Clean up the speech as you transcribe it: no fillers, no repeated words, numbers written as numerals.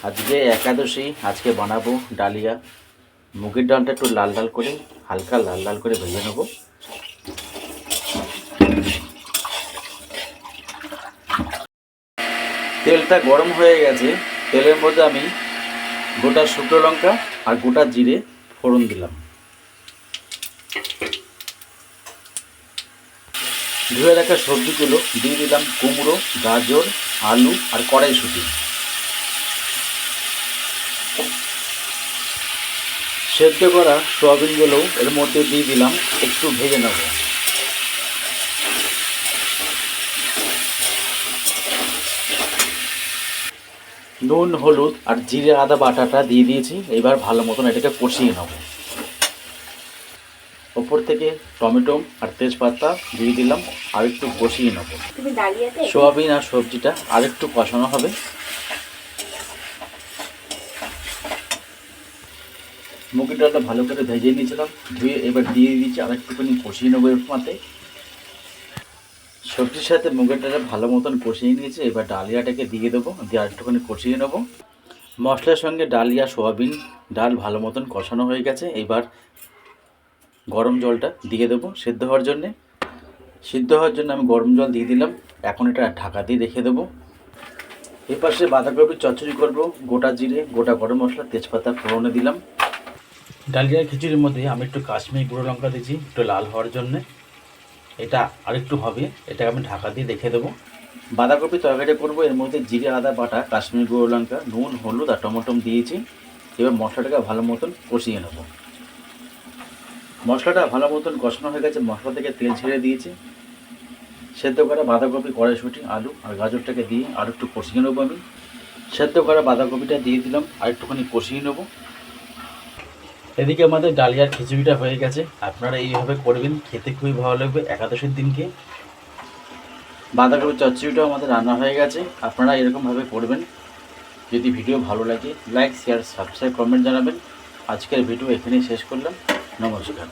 আজকে একাদশী, আজকে বানাবো ডালিয়া। মুগের ডালটা একটু লাল লাল করে, হালকা লাল লাল করে ভেজে নেবো। তেলটা গরম হয়ে গেছে, তেলের মধ্যে আমি গোটা শুকনো লঙ্কা আর গোটা জিরে ফোড়ন দিলাম। ধুয়ে রাখা সবজিগুলো দিয়ে দিলাম, কুমড়ো, গাজর, আলু আর কড়াইশুঁটি। সেদ্ধ করা সয়াবিনগুলো এর মধ্যে দিয়ে দিলাম, একটু ভেজে নেব। নুন, হলুদ আর জিরে আদা বাটাটা দিয়ে দিয়েছি। এবার ভালো মতন এটাকে কষিয়ে নেব। ওপর থেকে টমেটো আর তেজপাতা দিয়ে দিলাম, আর একটু কষিয়ে নেব। সোয়াবিন আর সবজিটা আর একটু কষানো হবে। মুগের ডালটা ভালো করে ভেজে নিয়েছিলাম, ধুয়ে এবার দিয়ে দিচ্ছি, আর একটুখানি কষিয়ে নেবো এর মাতে। সবজির সাথে মুগের ডালটা ভালো মতন কষিয়ে নিয়েছি, এবার ডালিয়াটাকে দিয়ে দেবো, দিয়ে আর একটুখানি কষিয়ে নেবো। মশলার সঙ্গে ডালিয়া, সোয়াবিন, ডাল ভালো মতন কষানো হয়ে গেছে। এবার গরম জলটা দিয়ে দেবো সিদ্ধ হওয়ার জন্যে। সিদ্ধ হওয়ার জন্য আমি গরম জল দিয়ে দিলাম। এখন এটা ঢাকা দিয়ে রেখে দেবো। এপাশে বাঁধাকপির চচ্চড়ি করব। গোটা জিরে, গোটা গরম মশলা, তেজপাতা ফোড়নে দিলাম। ডালিয়ার খিচুড়ির মধ্যে আমি একটু কাশ্মীরি গুঁড়ো লঙ্কা দিয়েছি, একটু লাল হওয়ার জন্যে। এটা আরেকটু হবে, এটা আমি ঢাকা দিয়ে রেখে দেবো। বাঁধাকপি তরকারি করবো, এর মধ্যে জিরে আদা বাটা, কাশ্মীরি গুঁড়ো লঙ্কা, নুন, হলুদ আর টমেটো দিয়েছি। এবার মশলাটাকে ভালো মতন কষিয়ে নেব। মশলাটা ভালো মতন কষানো হয়ে গেছে, মশলা থেকে তেল ছেড়ে দিয়েছে। সেদ্ধ করা বাঁধাকপি, কড়াইশুঁটি, আলু আর গাজরটাকে দিয়ে আর একটু কষিয়ে নেবো আমি। সেদ্ধ করা বাঁধাকপিটা দিয়ে দিলাম, আর একটুখানি কষিয়ে নেবো। এদিকে আমাদের ডালিয়ার খিচুড়িটা হয়ে গেছে। আপনারা এইভাবে করবেন, খেতে খুবই ভালো লাগবে একাদশীর দিনকে। বাঁধাকপির চচ্চড়িটাও আমাদের রান্না হয়ে গেছে। আপনারা এরকমভাবে করবেন। যদি ভিডিও ভালো লাগে, লাইক, শেয়ার, সাবস্ক্রাইব, কমেন্ট জানাবেন। আজকের ভিডিও এখানেই শেষ করলাম। নমস্কার।